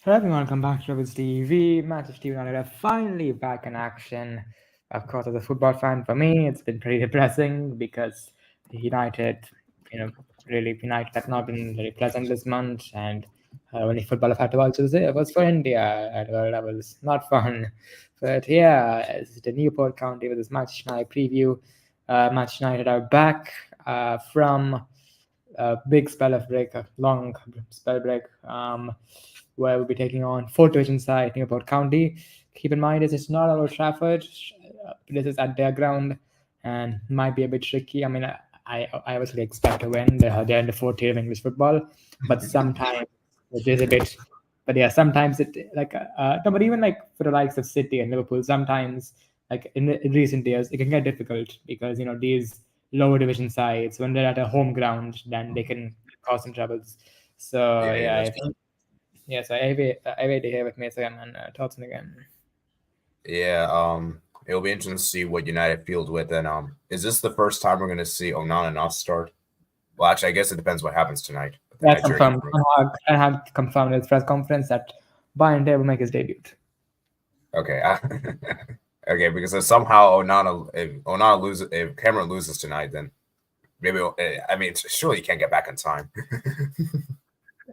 Hello everyone, welcome back to Rebels TV. Manchester United are finally back in action. Of course, as a football fan, for me, it's been pretty depressing because United, United have not been very pleasant this month, and only football I've had to watch this year was for India at world levels. Not fun. But yeah, it's the Newport County with this Manchester United preview. Manchester United are back from a big spell of break, a long spell break, where we'll be taking on fourth division side Newport County. Keep in mind, it's not at Old Trafford. This is at their ground and might be a bit tricky. I mean, I obviously expect to win. They're in the fourth tier of English football, but sometimes it is a bit. But yeah, sometimes it no, but even like for the likes of City and Liverpool, sometimes like in recent years, it can get difficult because these lower division sides, when they're at a home ground, then they can cause some troubles. So yeah, I think yes, I wait to hear with Mason and thoughts on the game. Yeah, it'll be interesting to see what United field with. And is this the first time we're going to see Onana not start? Well, actually, I guess it depends what happens tonight. That's confirmed. I have confirmed in his press conference that Bayern will make his debut. Okay. Okay, because somehow if Cameron loses tonight, then maybe surely he can't get back in time.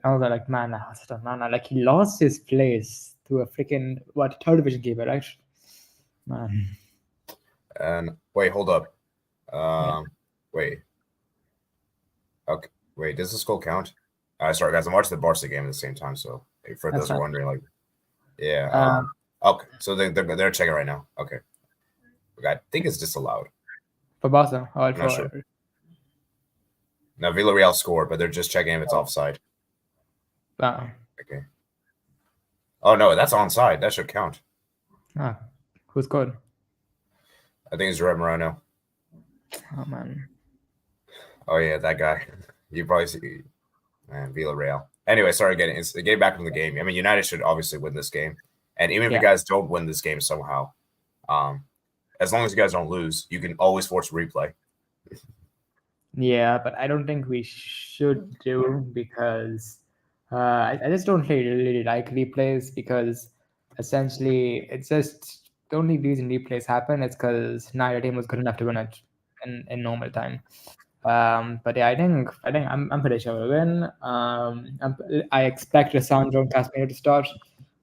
Also, like man, like he lost his place to a freaking third division keeper, right? Man. And wait, hold up. Wait. Okay, wait. Does this goal count? Sorry, guys. I'm watching the Barca game at the same time, so for those who are wondering, like, yeah. Okay, so they're checking right now. Okay, I think it's disallowed for Barca. I'm not sure. Now Villarreal scored, but they're just checking if it's offside. Wow. Okay. Oh no, that's onside. That should count. Who scored? I think it's Red Moreno. Oh man. Oh yeah, that guy. You probably see, man, Villarreal. Anyway, sorry, getting back into the game. I mean, United should obviously win this game, and even if you guys don't win this game somehow, as long as you guys don't lose, you can always force replay. Yeah, but I don't think we should do because I just don't really like replays because essentially it's just the only reason replays happen is because neither team was good enough to win it in normal time. But yeah, I think I'm pretty sure we'll win. I expect Lisandro and Casemiro to start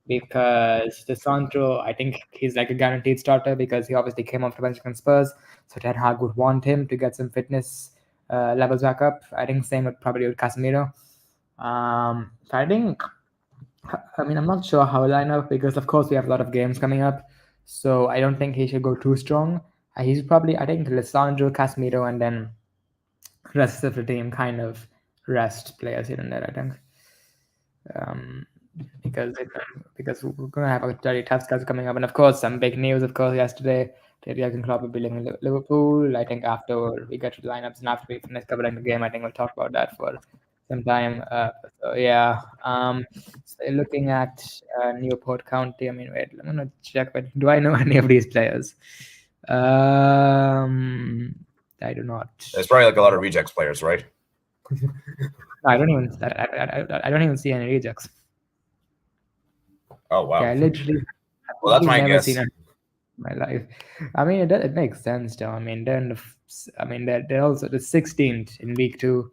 because Lisandro, I think he's like a guaranteed starter because he obviously came off the bench against Spurs, so Ten Hag would want him to get some fitness levels back up. I think same would probably with Casemiro. So I think, I mean, I'm not sure how he'll line up because of course we have a lot of games coming up, so I don't think he should go too strong. He's probably, I think, Lisandro, Casemiro, and then rest of the team kind of rest players here and there, I think. Because we're gonna have a very tough schedule coming up, and of course some big news. Of course, yesterday Jurgen Klopp will be leaving Liverpool. I think after we get to the lineups and after we finish covering the game, I think we'll talk about that for some time. So yeah, so looking at Newport County. I mean, wait, I'm gonna check. But do I know any of these players? I do not. There's probably like a lot of rejects players, right? I don't even see any rejects. Oh wow! Yeah, literally. Well, that's my guess. Seen my life. I mean, it makes sense, though. I mean, they're also the 16th in week 2.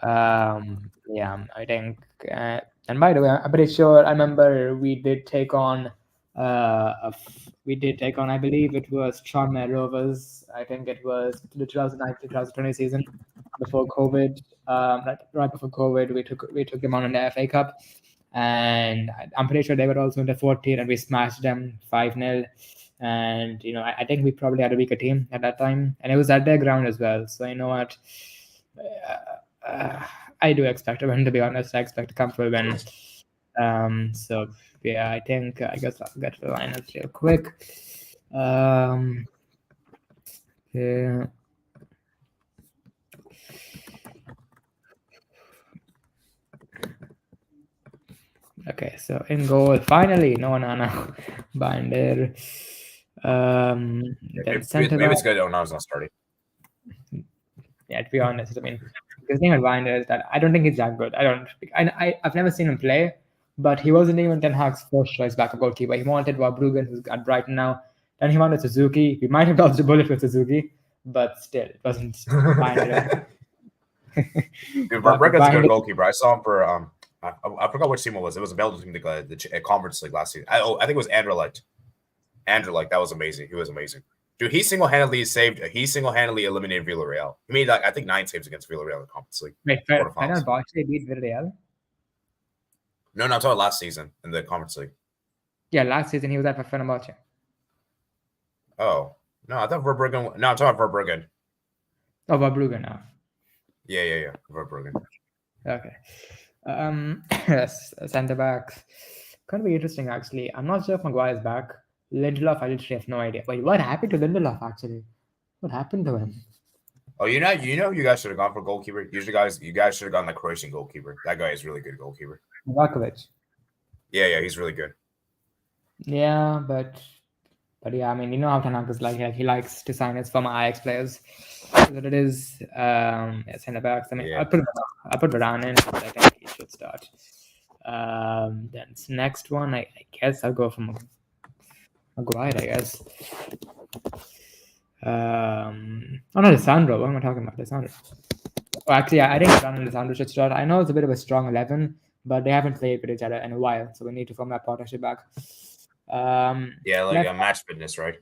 Yeah, I think. And by the way, I'm pretty sure. I remember we did take on. I believe it was Tranmere Rovers. I think it was the 2019-2020 season before COVID. Right before COVID, we took them on in the FA Cup, and I'm pretty sure they were also in the 4th tier, and we smashed them 5-0. And I think we probably had a weaker team at that time, and it was at their ground as well. So you know what, I do expect a win. To be honest, I expect a comfortable win. So yeah, I guess I'll get to the lineups real quick. Yeah. Okay, so in goal, finally, no Onana, Binder. Maybe it's good Onana's not starting. Yeah, to be honest, I mean, the thing with Binder is that I don't think he's that good. I've never seen him play, but he wasn't even Ten Hag's first choice backup goalkeeper. He wanted Verbruggen, who's at Brighton now. Then he wanted Suzuki. We might have dodged a bullet with Suzuki, but still, it wasn't binary. Dude, Verbruggen's a good goalkeeper. I saw him for I forgot which team it was. It was a Belgian team, the Conference League last season. I think it was Anderlecht. Anderlecht, that was amazing. He was amazing. Dude, he single-handedly eliminated Villarreal. He made I think 9 saves against Villarreal in the Conference League. Wait, Fenerbahce beat Villarreal? No, I'm talking about last season in the Conference League. Yeah, last season he was at Fenerbahce. Oh no, I thought Verbruggen. No, I'm talking about Verbruggen. Oh, Verbruggen now. Yeah, Verbruggen. Okay. Yes, centre backs. Gonna be interesting actually. I'm not sure if Maguire's back. Lindelof, I literally have no idea. Wait, what happened to Lindelof actually? What happened to him? Oh, you guys should have gone for goalkeeper. You guys should have gone the Croatian goalkeeper. That guy is really good goalkeeper. Novakovic. Yeah, he's really good. Yeah, but yeah, I mean, you know how Ten Hag is like he likes to sign his former Ajax players. So that it is centre backs. I mean, Yeah. I'll put Varane in. I think he should start. Then next one, I guess I'll go for Maguire, I guess. No, Alessandro. What am I talking about? Alessandro. Oh, actually, I think Varane and Alessandro should start. I know it's a bit of a strong 11, but they haven't played with each other in a while, so we need to form that partnership back. Match fitness, right?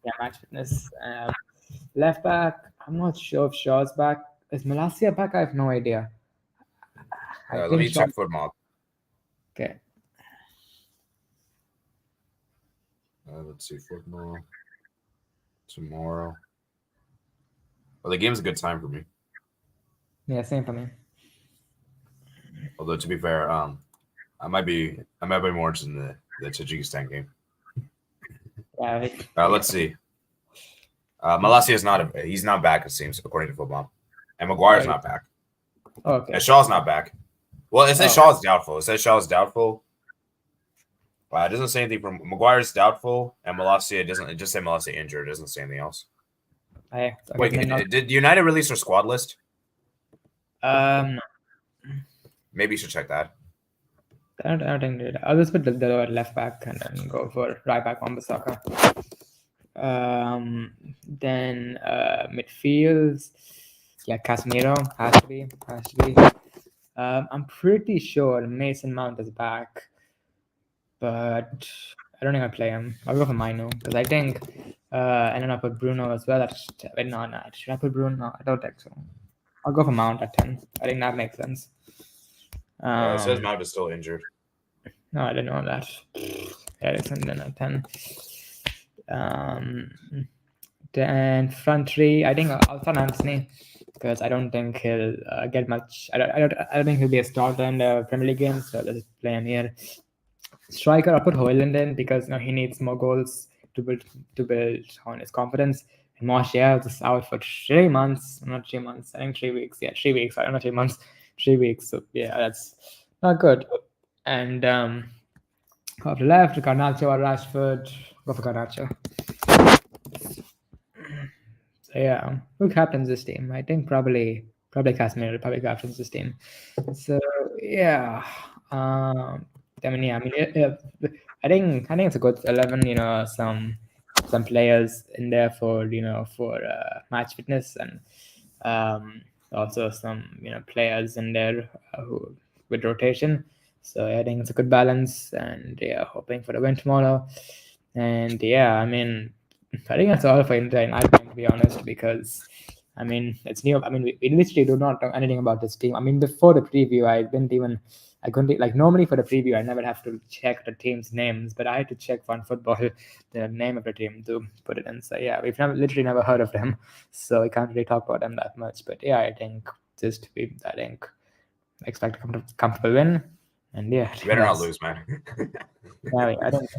Yeah, match fitness. Left back, I'm not sure if Shaw's back. Is Malacia back? I have no idea. Let me check FootMob. Okay. Let's see, FootMob tomorrow. Well, the game's a good time for me. Yeah, same for me. Although to be fair, I might be more interested in the Tajikistan game. Yeah. Let's see. Malacia he's not back, it seems, according to FootMob. And Maguire's not back. Okay. And Shaw's not back. Well, it says Shaw's doubtful. It doesn't say anything from Maguire's doubtful, and Malacia doesn't. It just say Malacia injured. It doesn't say anything else. Wait, did United release their squad list? No. Maybe you should check that. I don't think they did. I'll just put the left back and then go for right back Wan-Bissaka. Then midfields. Yeah, Casemiro has to be. I'm pretty sure Mason Mount is back, but I don't think I'll play him. I'll go for Mino because I think, and then I'll put Bruno as well. Should I put Bruno? No, I don't think so. I'll go for Mount at 10. I think that makes sense. It says Mount is still injured. No, I didn't know that. Eriksen then at 10. Then front three, I think I'll start Anthony because I don't think he'll get much. I don't think he'll be a starter in the Premier League game, so let's play him here. Striker, I'll put Højlund in because he needs more goals to build on his confidence. And Martial is out for 3 months. Not 3 months. I think 3 weeks. Yeah, 3 weeks. I don't know, 3 months. 3 weeks. So yeah, that's not good. And off the left, Garnacho or Rashford. Go for Garnacho. So yeah, who captains this team? I think probably Casemiro probably captains this team. So yeah, I think it's a good 11. Some players in there for match fitness and also some players in there who with rotation. So I think it's a good balance, and yeah, hoping for the win tomorrow. And yeah, I think that's all for India, to be honest, because it's new. We literally do not know anything about this team. Before the preview, I couldn't normally for the preview I never have to check the team's names, but I had to check for football the name of the team to put it in. So yeah, we've literally never heard of them, so we can't really talk about them that much. But yeah, I think expect a comfortable win, and yeah, you better not lose, man. Yeah, I don't know.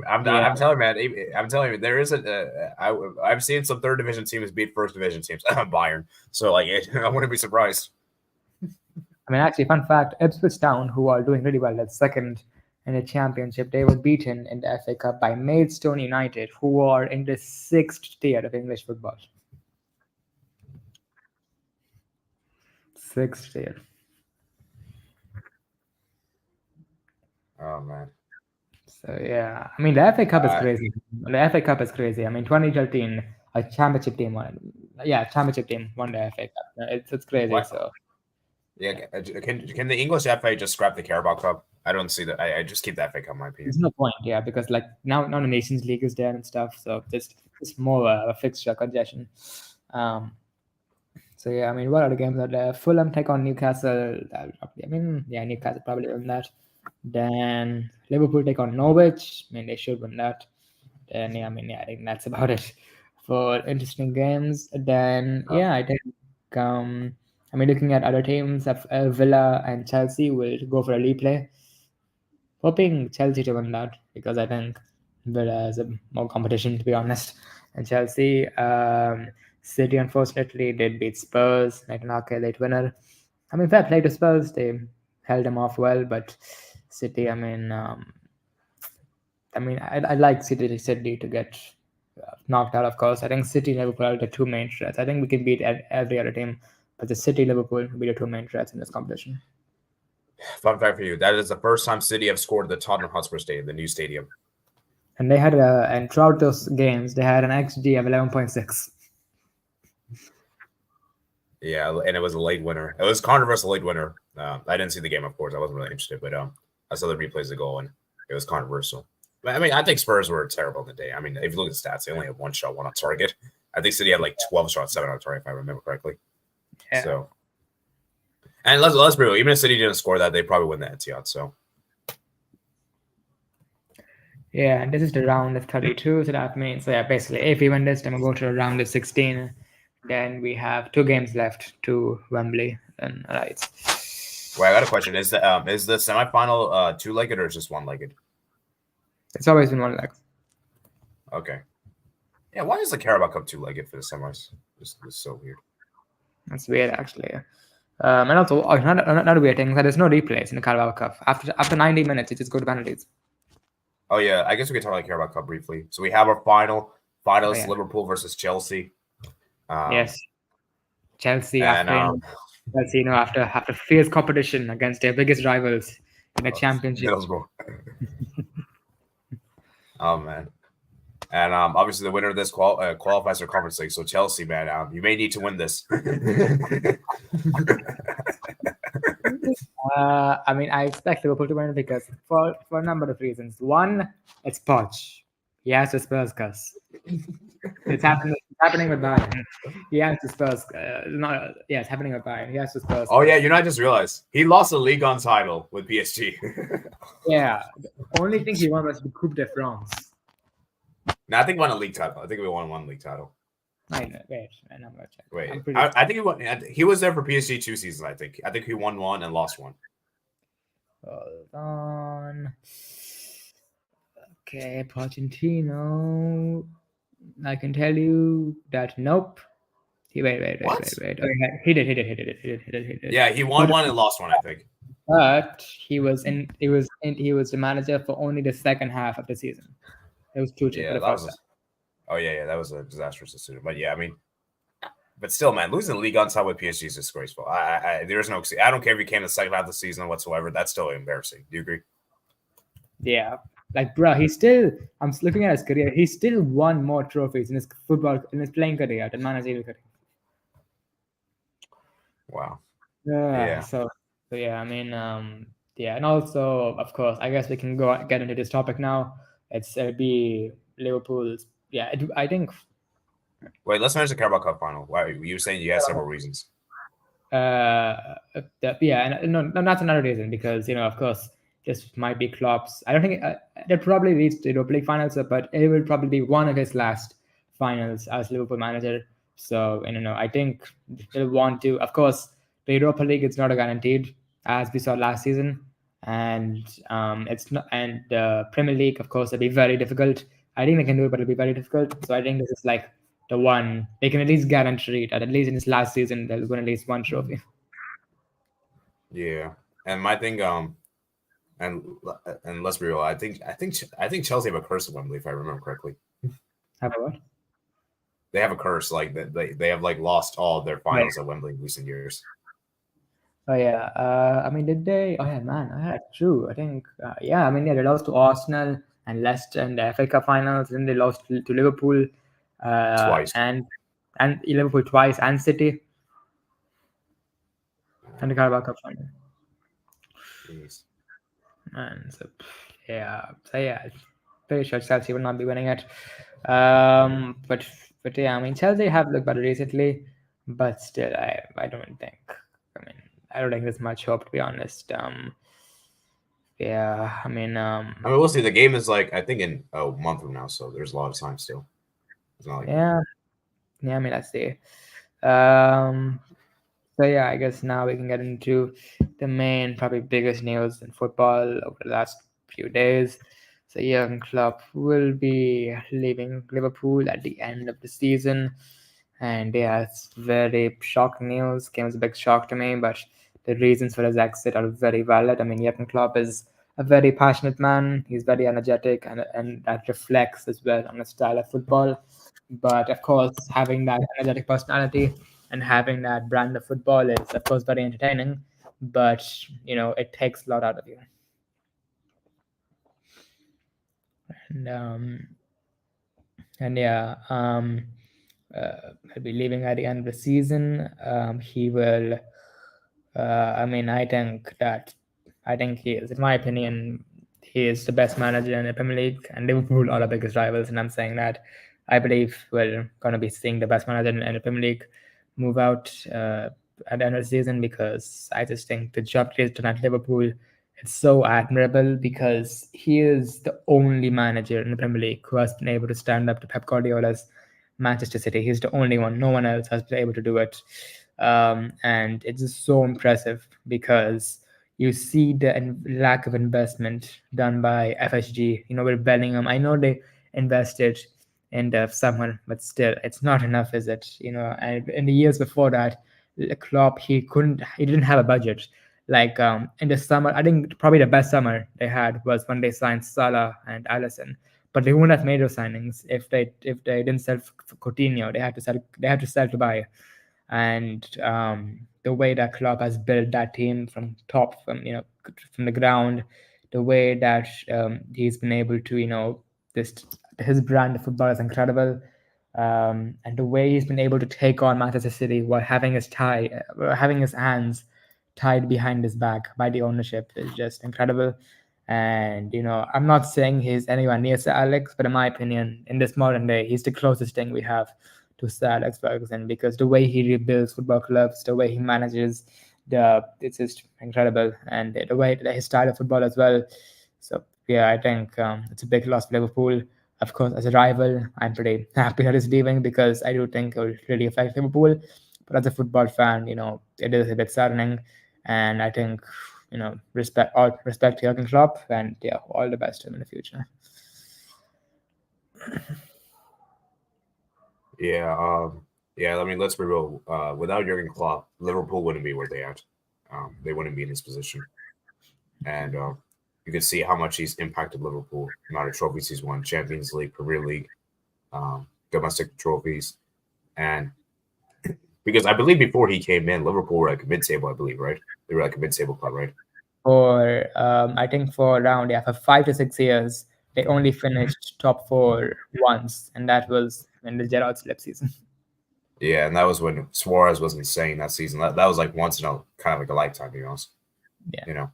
I'm telling you, man. I'm telling you, there isn't. I've seen some third division teams beat first division teams. Bayern, so I wouldn't be surprised. Actually, fun fact: Ipswich Town, who are doing really well, at second in the championship, they were beaten in the FA Cup by Maidstone United, who are in the 6th tier of English football. 6th tier. Oh man. So yeah, I mean the FA Cup is crazy. The FA Cup is crazy. I mean 2013, a championship team won. Yeah, championship team won the FA Cup. It's crazy. What? So Yeah, can the English FA just scrap the Carabao Cup? I don't see that. I just keep the FA Cup, in my opinion. there's no point, yeah, because like now the Nations League is there and stuff, so just more a fixture congestion. So yeah, I mean, what other games are there? Fulham take on Newcastle. I mean, yeah, Newcastle probably win that. Then Liverpool take on Norwich. I mean, they should win that. Then yeah, I mean, yeah, I think that's about it for interesting games. Then yeah, I think I mean, looking at other teams, Villa and Chelsea will go for a replay. Hoping Chelsea to win that because I think Villa has a more competition, to be honest. And Chelsea, City, unfortunately, did beat Spurs, like an arcade late winner. I mean, fair play to Spurs, they held them off well, but City, I'd like City to get knocked out, of course. I think City and Liverpool are the two main threats. I think we can beat every other team, but the City Liverpool will be the two main threats in this competition. Fun fact for you: that is the first time City have scored the Tottenham Hotspur Stadium, the new stadium. And they had and throughout those games, they had an XG of 11.6. Yeah, and it was a late winner. It was a controversial late winner. I didn't see the game, of course. I wasn't really interested, but I saw the replays of the goal, and it was controversial. I mean, I think Spurs were terrible in the day. I mean, if you look at the stats, they only had one shot, one on target. I think City had like 12 shots, 7 on target, if I remember correctly. Yeah. So, and let's be real. Even if City didn't score that, they probably win the Etihad. So. Yeah, and this is the round of 32, so that means basically if we win this, then we'll go to the round of 16. Then we have 2 games left to Wembley. And right. Wait, I got a question. Is the semifinal 2-legged or just 1-legged? It's always been 1 leg. Okay. Yeah, why is the Carabao Cup 2-legged for the semis? It's so weird. That's weird, actually. And also, another weird thing is that there's no replays in the Carabao Cup. After 90 minutes, it just go to penalties. Oh yeah, I guess we could talk about the Carabao Cup briefly. So we have our finalists, Liverpool versus Chelsea. Yes, Chelsea after fierce competition against their biggest rivals in the championship. Oh man, and obviously the winner of this qualifies for Conference League. So Chelsea, man, you may need to win this. I mean, I expect Liverpool to win because for a number of reasons. One, it's Poch. He has to Spurs cuss. It's happening with Bayern. He has to Spurs. It's happening with Bayern. He has to Spurs. Oh yeah, I just realized he lost the Ligue 1 title with PSG. Yeah, the only thing he won was the Coupe de France. No, I think he won a league title. I think we won 1 league title. I'm gonna check. Wait, I think he won. He was there for PSG 2 seasons. I think he won 1 and lost 1. Hold on. Okay, Pochettino. I can tell you that nope. Wait. Okay, he did. Yeah, he won 1 and lost 1, I think. But he was the manager for only the second half of the season. It was too cheap. Yeah, that was a disastrous decision. But yeah, I mean, but still, man, losing the league on top with PSG is disgraceful. There's no. I don't care if he came the second half of the season whatsoever. That's still embarrassing. Do you agree? Yeah, like bro, I'm looking at his career. He still won more trophies in his playing career than managerial career. Wow. Yeah. So yeah, I mean, and also, of course, I guess we can get into this topic now. It's be Liverpool's. Yeah, I think. Wait, let's manage the Carabao Cup final. Why you were saying you had several reasons? And no, that's another reason because of course, this might be Klopp's. I don't think they'll probably reach the Europa League finals, but it will probably be one of his last finals as Liverpool manager. So I think they'll want to. Of course, the Europa League is not a guaranteed, as we saw last season, and it's not. And the Premier League, of course, will be very difficult. I think they can do it, but it'll be very difficult. So I think this is like the one they can at least guarantee that at least in this last season they'll win at least one trophy. Yeah, and my thing, and let's be real, I think Chelsea have a curse at Wembley, if I remember correctly. Have a what? They have a curse, like they have like lost all their finals at Wembley in recent years. Oh yeah. I mean, did they? Oh yeah, man. Oh, yeah, true. I think. Yeah. I mean, yeah, they lost to Arsenal and Leicester in the FA Cup finals. Then they lost to Liverpool, Twice. and Liverpool twice, and City, and the Carabao Cup final. Jeez. And so, yeah, pretty sure Chelsea will not be winning it. But yeah, I mean, Chelsea have looked better recently, but still, I don't think. I mean, I don't think there's much hope, to be honest. Yeah, I mean, we'll see. The game is like I think in a month from now, so there's a lot of time still. It's not like yeah, yeah. I mean, let's see. Um, So yeah, I guess now we can get into the main, probably biggest news in football over the last few days. So Jurgen Klopp will be leaving Liverpool at the end of the season, and yeah, it's very shocking news. Came as a big shock to me, but the reasons for his exit are very valid. I mean, Jurgen Klopp is a very passionate man. He's very energetic, and that reflects as well on his style of football. But of course, having that energetic personality and having that brand of football is, of course, very entertaining. But it takes a lot out of you. And yeah, he'll be leaving at the end of the season. He will. I think he is, in my opinion, he is the best manager in the Premier League, and Liverpool are the biggest rivals. And I'm saying that I believe we're going to be seeing the best manager in the Premier League move out at the end of the season, because I just think the job he's done at Liverpool is so admirable, because he is the only manager in the Premier League who has been able to stand up to Pep Guardiola's Manchester City. He's the only one. No one else has been able to do it. And it's just so impressive, because you see the lack of investment done by FSG. With Bellingham, I know they invested in the summer, but still, it's not enough, is it? And in the years before that, Klopp, he didn't have a budget. Like in the summer, I think probably the best summer they had was when they signed Salah and Allison. But they wouldn't have made those signings if they didn't sell for Coutinho. They had to sell to buy. And the way that Klopp has built that team from top, from the ground, the way that he's been able to, this his brand of football is incredible, and the way he's been able to take on Manchester City while having his hands tied behind his back by the ownership is just incredible. And I'm not saying he's anywhere near Sir Alex, but in my opinion, in this modern day, he's the closest thing we have to Sir Alex Ferguson, because the way he rebuilds football clubs, the way he manages it's just incredible, and the way his style of football as well. So yeah, I think it's a big loss for Liverpool. Of course, as a rival, I'm pretty happy that he's leaving, because I do think it will really affect Liverpool. But as a football fan, it is a bit saddening, and I think respect to Jurgen Klopp, and yeah, all the best to him in the future. Yeah, yeah. I mean, let's be real. Without Jurgen Klopp, Liverpool wouldn't be where they are. They wouldn't be in this position, and you can see how much he's impacted Liverpool. The amount of trophies he's won: Champions League, Premier League, domestic trophies, and because I believe before he came in, Liverpool were like a mid-table. I believe, right? They were like a mid-table club, right? For I think for around, yeah, for 5 to 6 years, they only finished top four once, and that was in the Gerrard slip season. Yeah, and that was when Suarez was insane that season. That was like once in a kind of like a lifetime, to be honest. Yeah.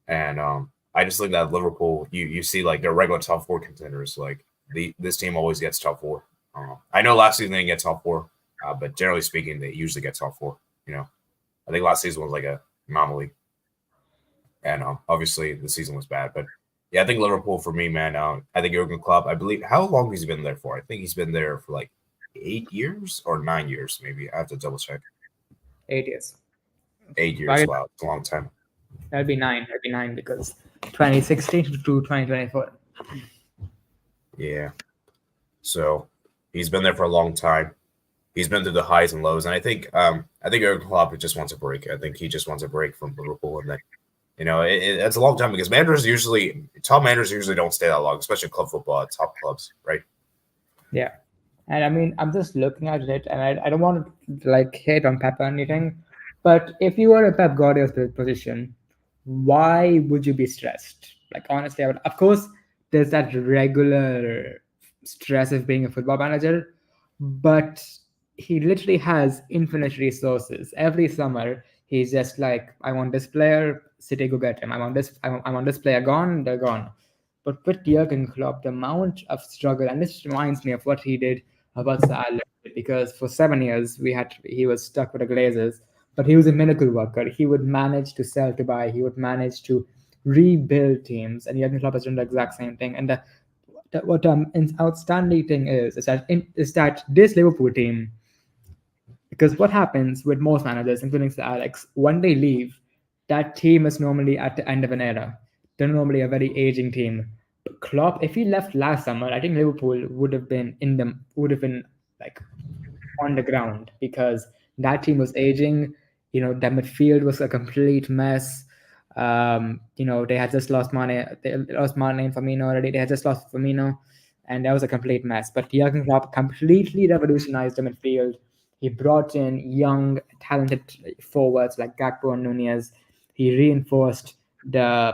And I just think that Liverpool, you see like their regular top four contenders. Like this team always gets top four. I know last season they didn't get top four, but generally speaking, they usually get top four. I think last season was like a anomaly, and obviously the season was bad. But yeah, I think Liverpool for me, man. I think Jurgen Klopp. I believe how long has he been there for? I think he's been there for like 8 years or 9 years, maybe. I have to double check. 8 years. 8 years. Wow, it's a long time. That'd be nine. That'd be nine, because 2016 to 2024. Yeah. So he's been there for a long time. He's been through the highs and lows, and I think Jurgen Klopp just wants a break. I think he just wants a break from Liverpool, and then it's a long time, because top managers usually don't stay that long, especially in club football at top clubs, right? Yeah. And I mean, I'm just looking at it, and I don't want to like hate on Pep or anything, But if you were in Pep Guardiola's position, why would you be stressed? Like honestly, I would. Of course, there's that regular stress of being a football manager, but he literally has infinite resources. Every summer, he's just like, I want this player, City go get him. I want this player gone, they're gone. But with Jurgen Klopp, the amount of struggle, and this reminds me of what he did about Sir Alex, because for 7 years he was stuck with the Glazers, but he was a miracle worker. He would manage to sell to buy. He would manage to rebuild teams, and Jurgen Klopp has done the exact same thing. And what an outstanding thing is that this Liverpool team, because what happens with most managers, including Sir Alex, when they leave, that team is normally at the end of an era. They're normally a very aging team. But Klopp, if he left last summer, I think Liverpool would have been like on the ground because that team was aging. The midfield was a complete mess. They had just lost Mane. They lost Mane and Firmino already. They had just lost Firmino, and that was a complete mess. But Jurgen Klopp completely revolutionized the midfield. He brought in young, talented forwards like Gakpo and Nunez. He reinforced the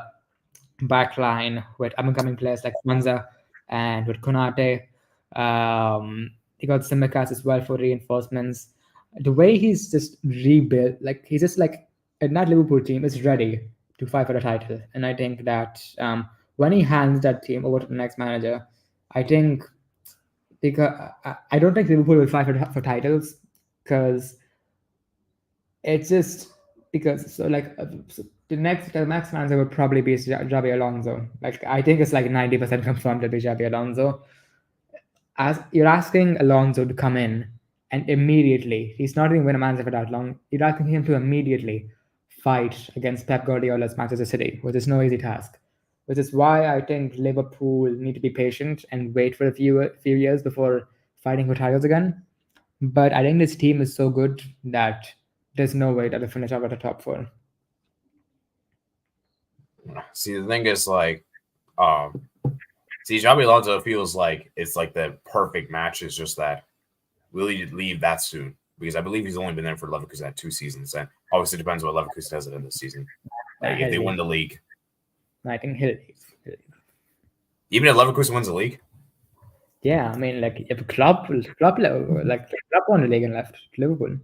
backline with up-and-coming players like Manza and with Konate. He got Simicast as well for reinforcements. The way he's just rebuilt, like he's just like that Liverpool team is ready to fight for the title, and I think that when he hands that team over to the next manager, I think because I don't think Liverpool will fight for titles because it's just because so the next manager would probably be Xabi Alonso. Like I think it's like 90% confirmed to be Xabi Alonso. As you're asking Alonso to come in and immediately, he's not even been a manager for that long. You're asking him to immediately fight against Pep Guardiola's Manchester City, which is no easy task. Which is why I think Liverpool need to be patient and wait for a few years before fighting for titles again. But I think this team is so good that there's no way that they'll finish up at the top four. See, the thing is, like, Xabi Alonso feels like it's like the perfect match. Is just that will he leave that soon? Because I believe he's only been there for Leverkusen at 2 seasons, and obviously depends what Leverkusen does in this season. Like if they win the league, I think he'll leave. Even if Leverkusen wins the league. Yeah, I mean, like if Klopp won the league and left Liverpool.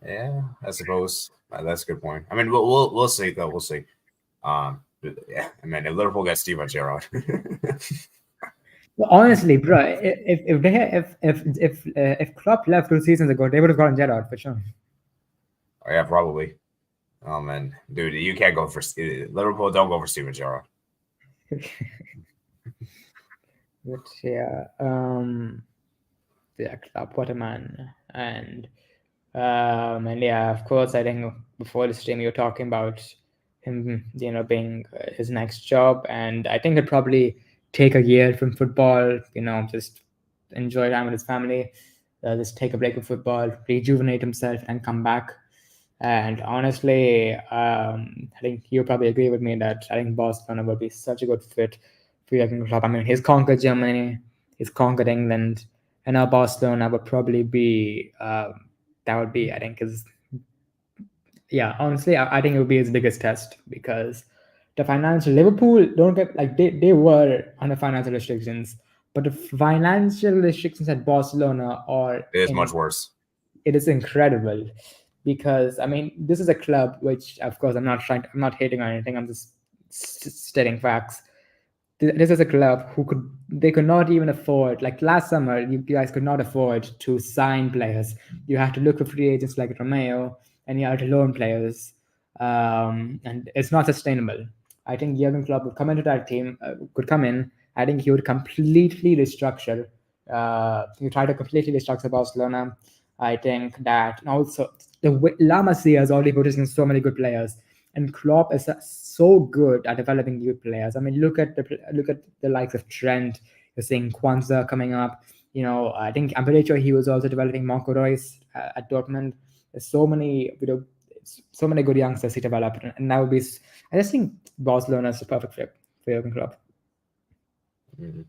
Yeah, I suppose that's a good point. I mean, we'll see though. We'll see. Yeah, I mean, if Liverpool gets Steven Gerrard. Well, honestly, bro, if Klopp left 2 seasons ago, they would have gotten Gerrard for sure. Oh, yeah, probably. Oh man, dude, you can't go for Liverpool. Don't go for Steven Gerrard. But yeah, Klopp, what a man, and yeah, of course, I think before the stream you were talking about him, being his next job, and I think he'd probably take a year from football, just enjoy time with his family, just take a break of football, rejuvenate himself, and come back. And honestly, I think you probably agree with me that I think Barcelona would be such a good fit for Jurgen Klopp. I mean, he's conquered Germany, he's conquered England, and now Barcelona would probably be that would be, I think, his. Yeah, honestly, I think it would be his biggest test because the financial Liverpool don't get like they were under financial restrictions, but the financial restrictions at Barcelona are much worse. It is incredible because I mean this is a club which, of course, I'm not hating on anything. I'm just stating facts. This is a club they could not even afford, like last summer you guys could not afford to sign players. You had to look for free agents like Romeo, and you had to loan players, and it's not sustainable. I think Jurgen Klopp would come into that team, could come in. I think he would completely restructure. You try to completely restructure Barcelona. I think that, and also La Masia is already producing so many good players, and Klopp is so good at developing youth players. I mean, look at the likes of Trent. You're seeing Kwanzaa coming up. I think I'm pretty sure he was also developing Marco Reus at Dortmund. There's so many, so many good youngsters he developed, and that would be. I just think Barcelona is the perfect fit for Jurgen Klopp. Mm-hmm.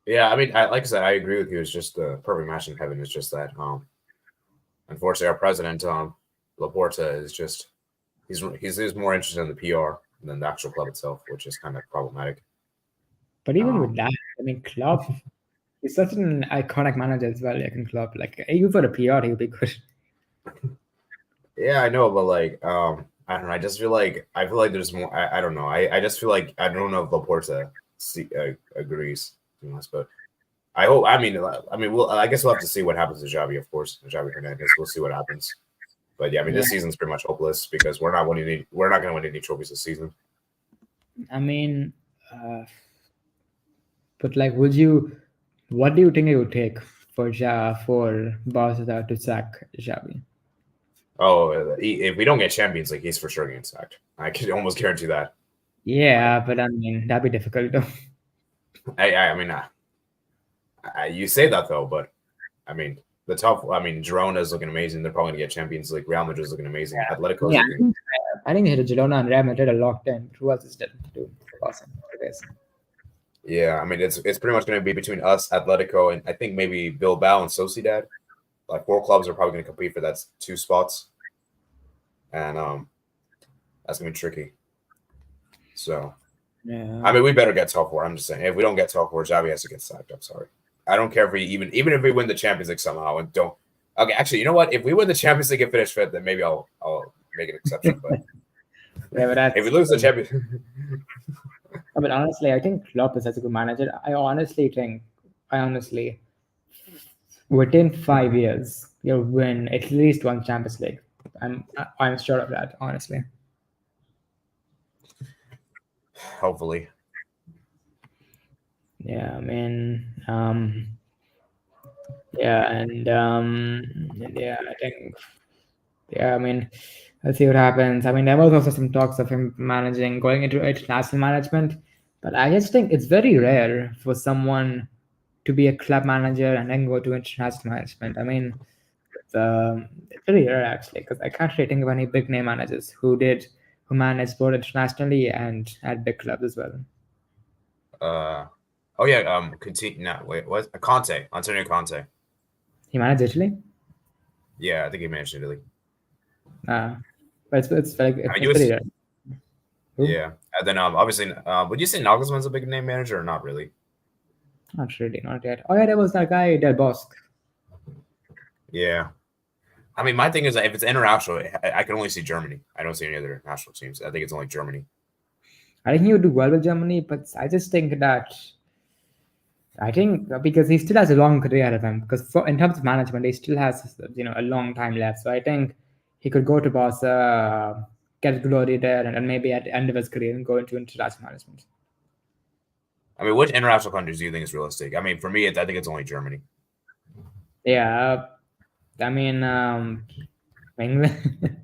Yeah, I mean, like I said, I agree with you. It's just the perfect match in heaven. It's just that, unfortunately, our president Laporta is just he's more interested in the PR than the actual club itself, which is kind of problematic. But even with that, I mean, Klopp, he's such an iconic manager as well. Jurgen Klopp, like even for the PR, he would be good. Yeah, I know, but like, I don't know. I feel like there's more. I don't know. I just feel like I don't know if Laporta agrees. But I hope. I mean, I guess we'll have to see what happens to Xavi, of course. Xavi Hernandez. We'll see what happens. But yeah, I mean, this season's pretty much hopeless because we're not going to win any trophies this season. I mean, but like, what do you think it would take for Barca to sack Xavi? Oh, if we don't get Champions League, he's for sure getting sacked. I can almost guarantee that. Yeah, but I mean, that'd be difficult though. I mean, you say that though, but I mean, Girona is looking amazing. They're probably going to get Champions League. Real Madrid is looking amazing. Yeah. Atletico. Yeah, I think Girona and Real Madrid are locked in. Who else is still to do? Awesome. Yeah, I mean, it's pretty much going to be between us, Atletico, and I think maybe Bilbao and Sociedad. Like 4 clubs are probably going to compete for that 2 spots, and that's going to be tricky. So, yeah, I mean, we better get top 4. I'm just saying, if we don't get top 4, Xavi has to get sacked. I'm sorry. I don't care if we even if we win the Champions League somehow and don't. Okay, actually, you know what? If we win the Champions League and finish 5th, then maybe I'll make an exception. But yeah, but if we lose the Champions, I mean, honestly, I think Klopp is such a good manager. I honestly, within 5 years, you'll win at least one Champions League. I'm sure of that, honestly. hopefully. Yeah, I mean, yeah, and yeah, I think, yeah, I mean, let's see what happens. I mean, there was also some talks of him going into international management, but I just think it's very rare for someone to be a club manager and then go to international management. I mean, it's very rare actually, because I can't really think of any big name managers who managed both internationally and at big clubs as well. Oh yeah. Continue. No, wait. What? Antonio Conte. He managed Italy. Yeah, I think he managed Italy. But it's like it's I mean, pretty rare. Yeah, and then obviously, would you say Nagelsmann's a big name manager or not really? Not really, not yet. Oh yeah, there was that guy Del Bosque. Yeah, I mean, my thing is that if it's international, I can only see Germany. I don't see any other national teams. I think it's only Germany. I think he would do well with Germany, but I just think because he still has a long career ahead of him. Because in terms of management, he still has a long time left. So I think he could go to Barca, get glory there, and then maybe at the end of his career and go into international management. I mean, which international countries do you think is realistic? I mean, for me, I think it's only Germany. Yeah, I mean, England.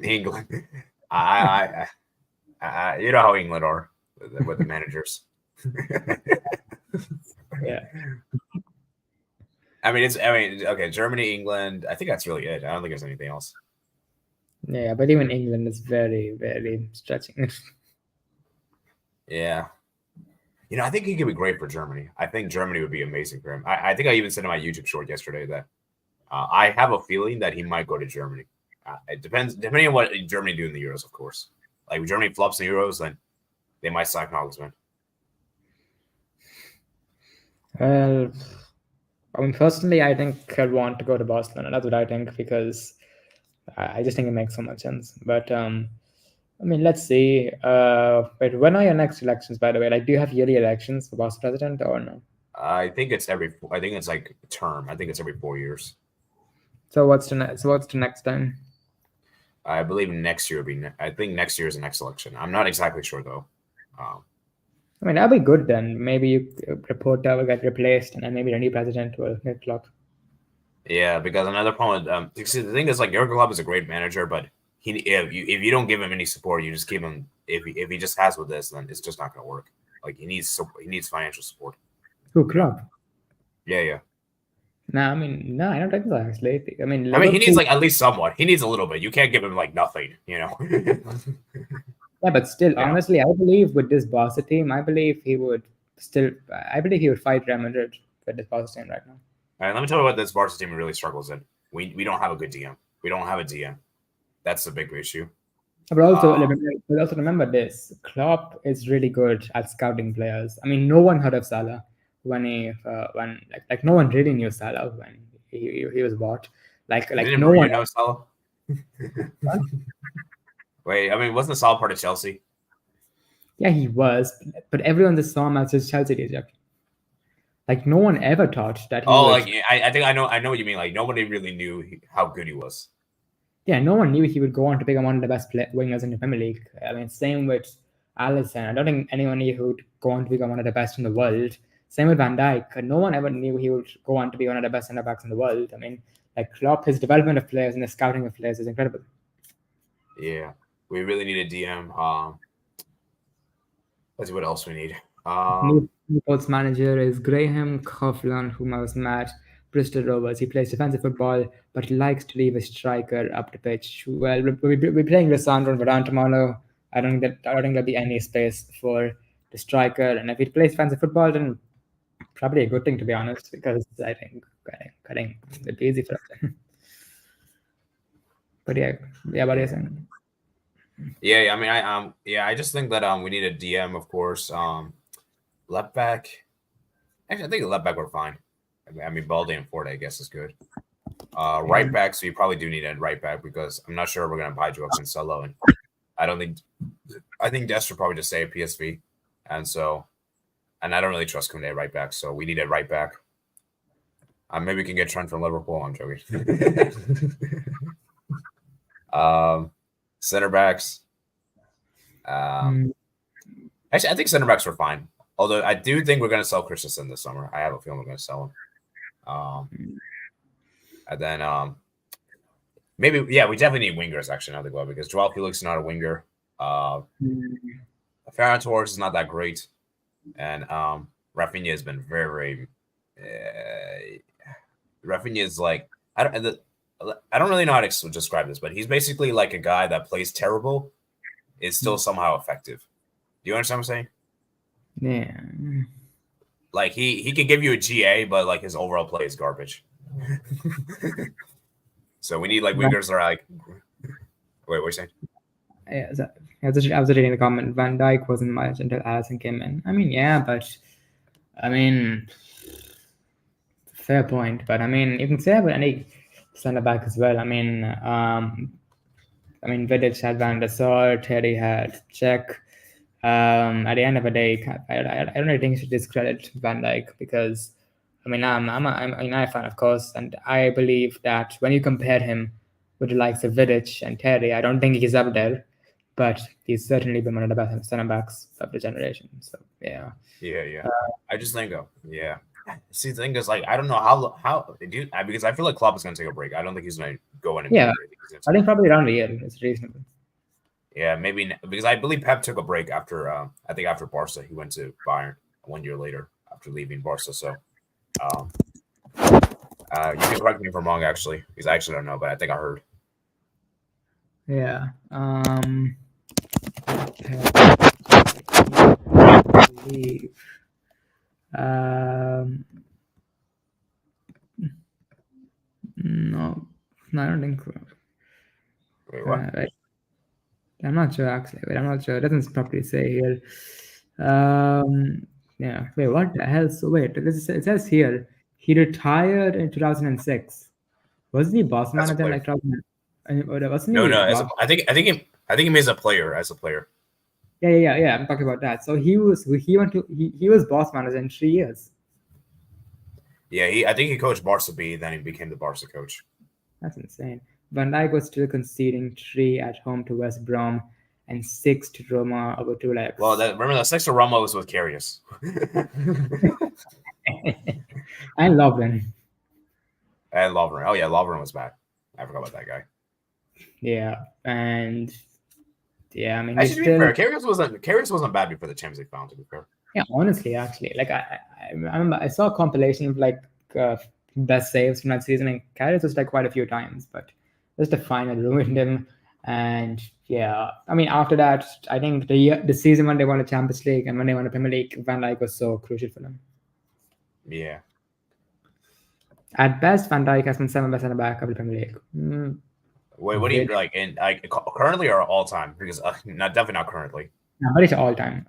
England. I you know how England are with the managers. Yeah. I mean, okay, Germany, England. I think that's really it. I don't think there's anything else. Yeah, but even England is very, very stretching. Yeah. I think he could be great for Germany. I think Germany would be amazing for him. I think I even said in my YouTube short yesterday that I have a feeling that he might go to Germany. It depending on what Germany do in the Euros, of course. Like if Germany flops in the Euros, then they might sack Nagelsmann. Well, I mean, personally, I think I'd want to go to Barcelona. That's what I think, because I just think it makes so much sense. But I mean, let's see. Wait, when are your next elections, by the way? Like, do you have yearly elections for Barca president or no? I think it's like a term. I think it's every 4 years. So what's the next time? I believe next year I think next year is the next election. I'm not exactly sure though. I mean, that'll be good then. Maybe Reporter will get replaced, and then maybe the new president will get Klopp. Yeah, because another problem. The thing is, like, Jurgen Klopp is a great manager, but if you don't give him any support, you just keep him. If he just has with this, then it's just not going to work. Like he needs financial support. Who, Klopp? Yeah. No, I mean, no, I don't think so. Actually, I mean, he needs like at least somewhat. He needs a little bit. You can't give him like nothing, Yeah, but still, honestly, I believe with this Barca team, I believe he would fight Real Madrid with this Barca team right now. All right, let me tell you what this Barca team really struggles in. We don't have a good DM. We don't have a DM. That's the big issue. But also remember this: Klopp is really good at scouting players. I mean, no one heard of Salah when no one really knew Salah when he was bought. Like Didn't no one. Mourinho know Salah? Wait, I mean, wasn't Salah part of Chelsea? Yeah, he was, but everyone just saw him as his Chelsea reject. Like no one ever thought that he would. Like I think I know what you mean. Like nobody really knew how good he was. Yeah, no one knew he would go on to become one of the best wingers in the Premier League. I mean, same with Alisson. I don't think anyone knew he would go on to become one of the best in the world. Same with Van Dijk. No one ever knew he would go on to be one of the best centre backs in the world. I mean, like Klopp, his development of players and the scouting of players is incredible. Yeah, we really need a DM. Let's see what else we need. Newport's manager is Graham Coughlin, whom I was met. Bristol Rovers. He plays defensive football, but he likes to leave a striker up the pitch. Well, we're playing Lissandro and Varane tomorrow. I don't think there'll be any space for the striker. And if he plays defensive football, then probably a good thing, to be honest, because I think cutting it'd be easy for us. But yeah, what are you saying? Yeah, I mean, I just think that we need a DM, of course. Left back. Actually, I think left back we're fine. I mean, Balde and Ford, I guess, is good. Right back, so you probably do need a right back because I'm not sure we're gonna buy Joao Cancelo, and I think Dest will probably just stay at PSV, and I don't really trust Koundé right back, so we need a right back. Maybe we can get Trent from Liverpool. I'm joking. Center backs. Actually, I think center backs were fine. Although I do think we're going to sell Christensen this summer. I have a feeling we're going to sell him. And then maybe, yeah, we definitely need wingers, actually, now they go because Joao Felix is not a winger. Ferran Torres is not that great. And Rafinha has been very, Rafinha is like, I don't really know how to describe this, but he's basically like a guy that plays terrible, is still somehow effective. Do you understand what I'm saying? Yeah. Like he could give you a GA, but like his overall play is garbage. So we need like wingers that are like. Wait, what are you saying? Yeah, I was reading the comment. Van Dijk wasn't much until Alisson came in. I mean, yeah, but I mean, fair point. But I mean, you can say about any centre back as well. I mean, Vidic had Van der Sar, Terry had Czech. At the end of the day, I don't really think you should discredit Van Dijk because, I mean, I'm a United fan, of course, and I believe that when you compare him with the likes of Vidic and Terry, I don't think he's up there, but he's certainly been one of the best centre backs of the generation. So yeah. Yeah. I just think, yeah. See, the thing is, like, I don't know how because I feel like Klopp is going to take a break. I don't think he's going to go anywhere. Yeah, I think probably around a year is reasonable. Yeah, maybe because I believe Pep took a break after I think after Barca. He went to Bayern 1 year later after leaving Barca. So you can correct me if I'm wrong, actually, because I actually don't know, but I think I heard. Yeah. No, I don't think so. Wait, what? Right. I'm not sure actually. Wait, I'm not sure. It doesn't properly say here. Yeah. Wait, what the hell? So wait, it says here he retired in 2006. Wasn't he boss manager like 2000? Wasn't he? No. I think he made as a player. Yeah. I'm talking about that. So he was boss manager in 3 years. Yeah, I think he coached Barca B, then he became the Barca coach. That's insane. Van Dijk was still conceding 3 at home to West Brom and 6 to Roma over 2 legs. Well, remember the 6 to Roma was with Karius. And Lovren. Oh yeah, Lovren was bad. I forgot about that guy. Yeah, and yeah, I mean, actually, to be fair, Karius wasn't bad before the Champions League final. To be fair. Yeah, honestly, actually, like I remember I saw a compilation of like best saves from that season, and Karius was like quite a few times, but just the final ruined him. And yeah, I mean, after that, I think the season when they won the Champions League and when they won the Premier League, Van Dijk was so crucial for them. Yeah. At best, Van Dijk has been 7th best centre back of the Premier League. Wait, what do you like in like currently or all time? Because definitely not currently. No, but it's all time.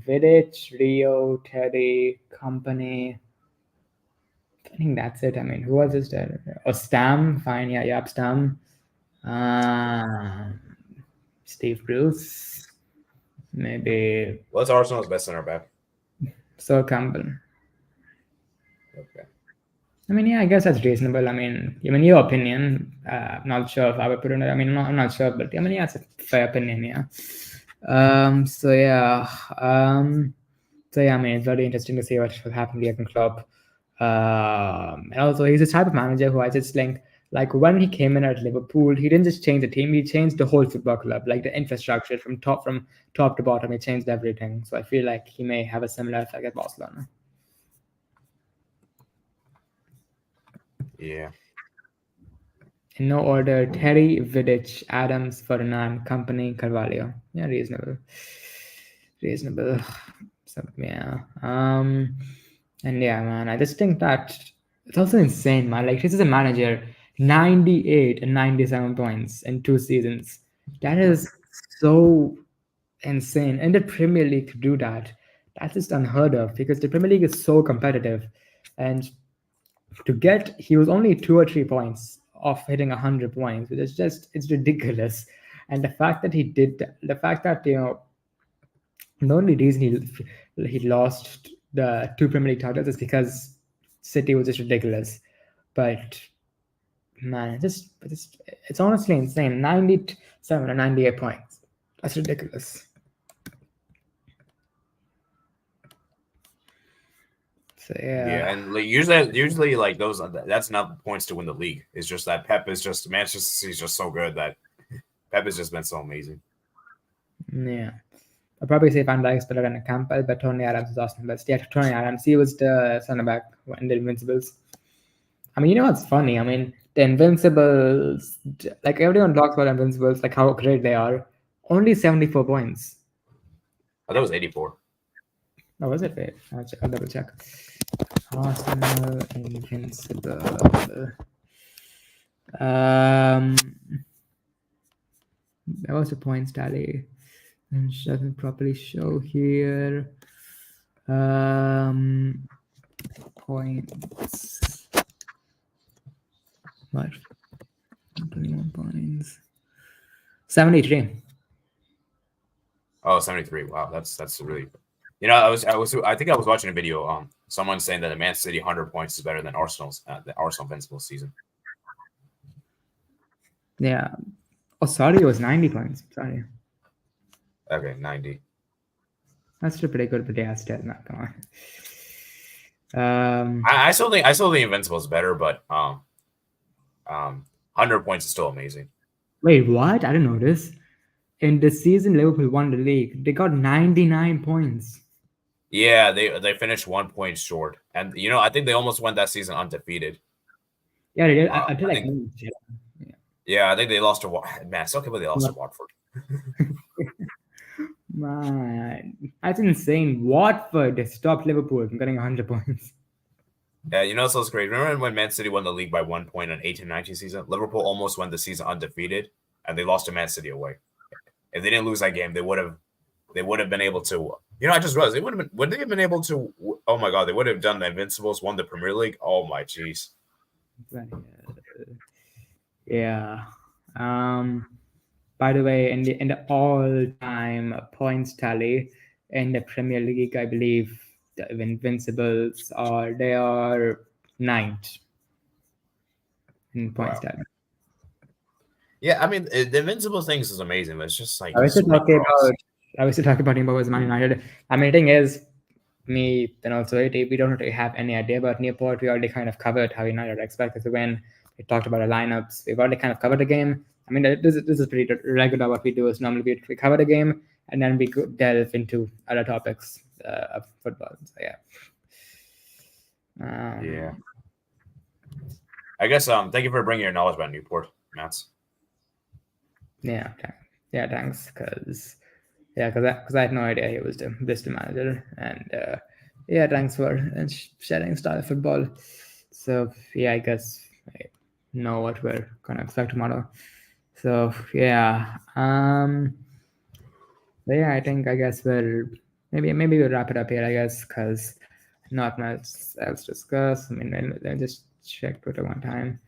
Vidic, Rio, Terry, Company. I think that's it. I mean, who was this? Oh, Stam. Fine, yeah, Stam. Steve Bruce. Maybe What's Arsenal's best center back? Sir Campbell. Okay. I mean, yeah, I guess that's reasonable. I mean, your opinion. Not sure if I would put it. I mean, I'm not sure, but I mean, yeah, it's a fair opinion. Yeah. So yeah. So yeah, I mean, it's very interesting to see what will happen to Jurgen Klopp. And also, he's a type of manager who I just like when he came in at Liverpool, he didn't just change the team; he changed the whole football club, like the infrastructure from top to bottom. He changed everything. So I feel like he may have a similar effect at Barcelona. Yeah. In no order: Terry, Vidic, Adams, Ferdinand, Company, Carvalho. Yeah, reasonable. So yeah. And yeah, man, I just think that it's also insane, man. Like this is a manager, 98 and 97 points in 2 seasons. That is so insane. In the Premier League to do that, that's just unheard of because the Premier League is so competitive. And he was only 2 or 3 points off hitting 100 points, which is it's ridiculous. And the fact that he did the fact that the only reason he lost the 2 Premier League titles is because City was just ridiculous. But man, it's honestly insane. 97 or 98 points. That's ridiculous. So Yeah, and like usually like those that's not points to win the league. It's just that Pep is just Manchester City is just so good that Pep has just been so amazing. Yeah. I'd probably say Van Dijk's better than Campbell, but Tony Adams is awesome best. Yeah, Tony Adams, he was the center back in the Invincibles. I mean, you know what's funny? I mean, the Invincibles, like everyone talks about Invincibles, like how great they are. Only 74 points. I thought it was 84. Oh, was it? Wait, I'll double check. Arsenal Invincible. That was the points tally. And it doesn't properly show here. Points. What? 21 points. 73. Oh, 73. Wow, that's really. I think I was watching a video. Someone saying that the Man City 100 points is better than Arsenal's the Arsenal Invincible season. Yeah. Oh, sorry, it was 90 points. Sorry. Okay, 90. That's still pretty good, but yeah, still not. Come on. I still think the Invincible is better, but 100 points is still amazing. Wait, what? I didn't know this. In the season Liverpool won the league, they got 99 points. Yeah, they finished 1 point short, and I think they almost went that season undefeated. Yeah, they did. Yeah, I think they lost to man. I still can't believe they lost to Watford. Man, that's insane. Watford stopped Liverpool from getting 100 points. Yeah, so it's great. Remember when Man City won the league by 1 point on 18-19 season? Liverpool almost won the season undefeated, and they lost to Man City away. If they didn't lose that game, they would have been able to. I just realized would they have been able to? Oh my God, they would have done the Invincibles, won the Premier League. Oh my jeez. Yeah. By the way, in the all-time points tally in the Premier League, I believe the Invincibles are 9th in points tally. Yeah, I mean the Invincible things is amazing, but it's just like I was talking about him about Man United. I mean, the thing is, me and also we don't really have any idea about Newport. We already kind of covered how United are expected to win. We talked about the lineups. We've already kind of covered the game. I mean, this is pretty regular. What we do is normally we cover the game and then we delve into other topics of football. So yeah. Yeah. I guess thank you for bringing your knowledge about Newport, Mats. Yeah, thanks. Because I had no idea he was the best manager, and thanks for sharing style of football. So yeah, I guess know what we're gonna expect tomorrow. So yeah, but yeah, I guess maybe we'll wrap it up here. I guess because not much else to discuss. I mean, let me just check Twitter one time.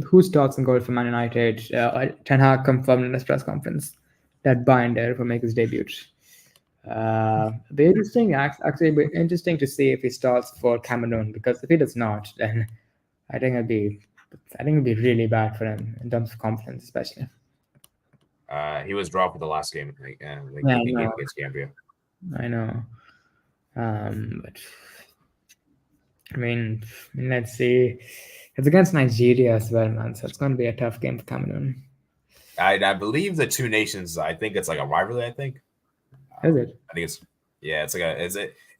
Who starts in goal for Man United? Ten Hag confirmed in his press conference that Binder will make his debut. Be interesting. Actually, be interesting to see if he starts for Cameroon because if he does not, then I think it'd be really bad for him in terms of confidence, especially. He was dropped for the last game, Yeah, game against Gambia. I know. But I mean, let's see. It's against Nigeria as well, man. So it's going to be a tough game for Cameroon. I believe the two nations. I think it's like a rivalry. I think. Is it? I think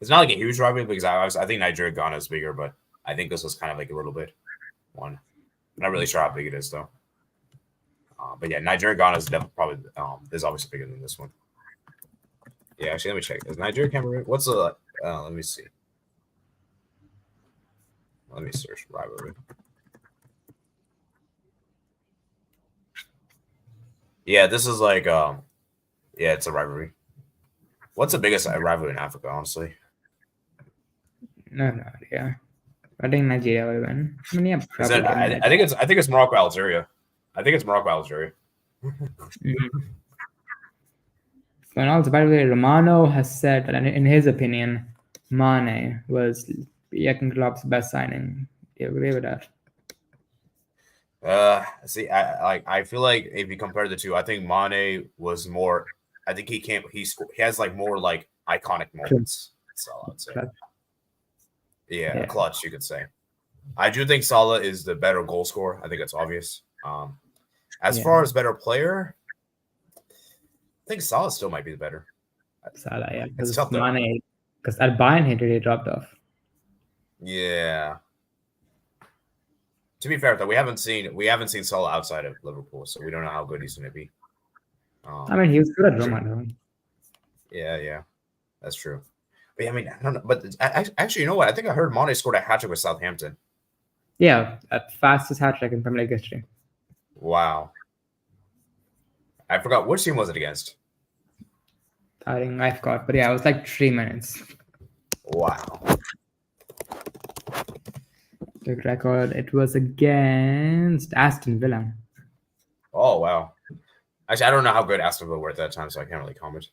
it's not like a huge rivalry because I think Nigeria Ghana is bigger, but I think this was kind of like a little bit one. I'm not really sure how big it is though. But yeah, Nigeria Ghana is definitely probably is obviously bigger than this one. Yeah, actually, let me check. Is Nigeria Cameroon? What's the? Let me see. Let me search rivalry. Yeah, this is like yeah, it's a rivalry. What's the biggest rivalry in Africa, honestly? No idea. I think Nigeria will win. I mean, yeah, probably. I think it's Morocco Algeria. I think it's Morocco Algeria. Mm-hmm. And also, by the way, Romano has said that in his opinion, Mane was Jurgen Klopp's best signing. Do you agree with that? See, I feel like if you compare the two, I think Mane was more. I think he has like more like iconic moments. That's all I'd say. Yeah, clutch, you could say. I do think Salah is the better goal scorer. I think it's obvious. As far as better player, I think Salah still might be the better. Salah, yeah. It's tough though. Mane, because at Bayern he really dropped off. Yeah. To be fair though, we haven't seen Salah outside of Liverpool, so we don't know how good he's going to be. I mean, he was good at Roma. Yeah, that's true. But I mean, I don't know. But actually, you know what? I think I heard Mane scored a hat trick with Southampton. Yeah, fastest hat trick in Premier League history. Wow. I forgot which team was it against. I think I forgot, but yeah, it was like 3 minutes. Wow. The record. It was against Aston Villa. Oh wow. Actually, I don't know how good Aston Villa were at that time, so I can't really comment.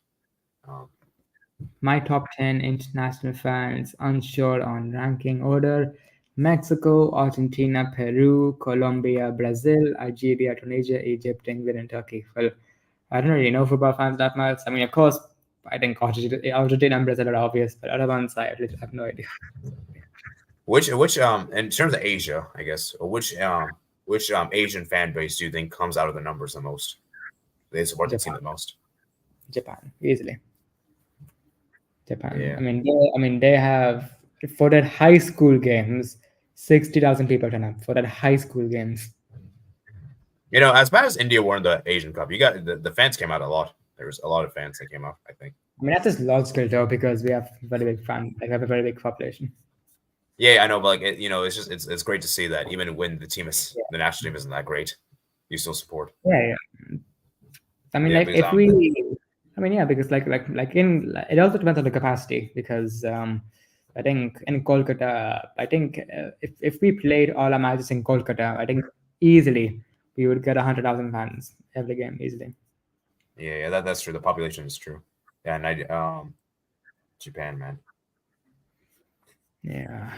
My top 10 international fans unsure on ranking order: Mexico, Argentina, Peru, Colombia, Brazil, Algeria, Tunisia, Egypt, England, and Turkey. Well, I don't really know football fans that much. I mean, of course, I think Argentina and Brazil are obvious, but other ones I have no idea. Which in terms of Asia, I guess, which Asian fan base do you think comes out of the numbers the most? They support the team the most. Japan, easily. Japan. Yeah. I mean, they have for their high school games, 60,000 people turn up for that high school games. You know, as bad as India won the Asian Cup, you got the fans came out a lot. There was a lot of fans that came out, I think. I mean, that's just logical though, because we have very big have a very big population. Yeah, I know, but like it's great to see that even when the national team isn't that great, you still support. Yeah. I mean, because it also depends on the capacity, because I think in Kolkata, if we played all our matches in Kolkata, I think easily we would get 100,000 fans every game easily. Yeah, that's true. The population is true. Yeah, and Japan, man. Yeah.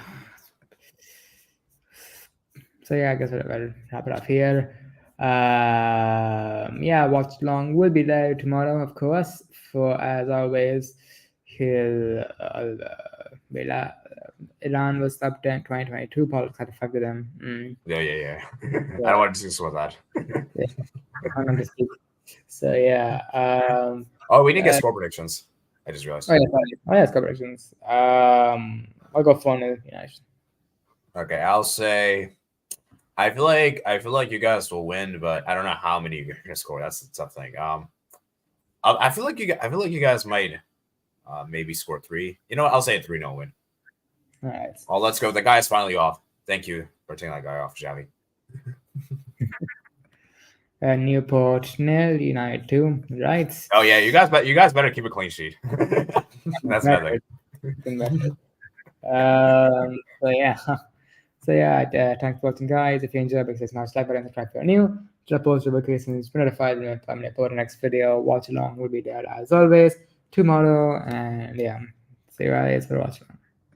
So yeah, I guess we'll wrap it up here. Yeah, Watch Long will be there tomorrow, of course. For as always, Iran was up 10 2022. Politics had to fuck with them. Yeah. I don't want to discuss about that. Yeah. So yeah. We didn't get score predictions. I just realized. Oh yeah, score predictions. I'll go 4-0 United. Okay, I'll say. I feel like you guys will win, but I don't know how many you're gonna score. That's the tough thing. I feel like you guys might maybe score 3. You know what? I'll say a 3-0 win. All right. Oh, let's go. The guy is finally off. Thank you for taking that guy off, Javi. Newport nil, United 2, right? Oh yeah, you guys better keep a clean sheet. That's another. So yeah. So yeah, thanks for watching, guys. If you enjoyed, please smash like button, subscribe if you're new. Drop post notifications, be notified when I upload the next video. Watch along will be there as always tomorrow. And yeah, see you guys for watching.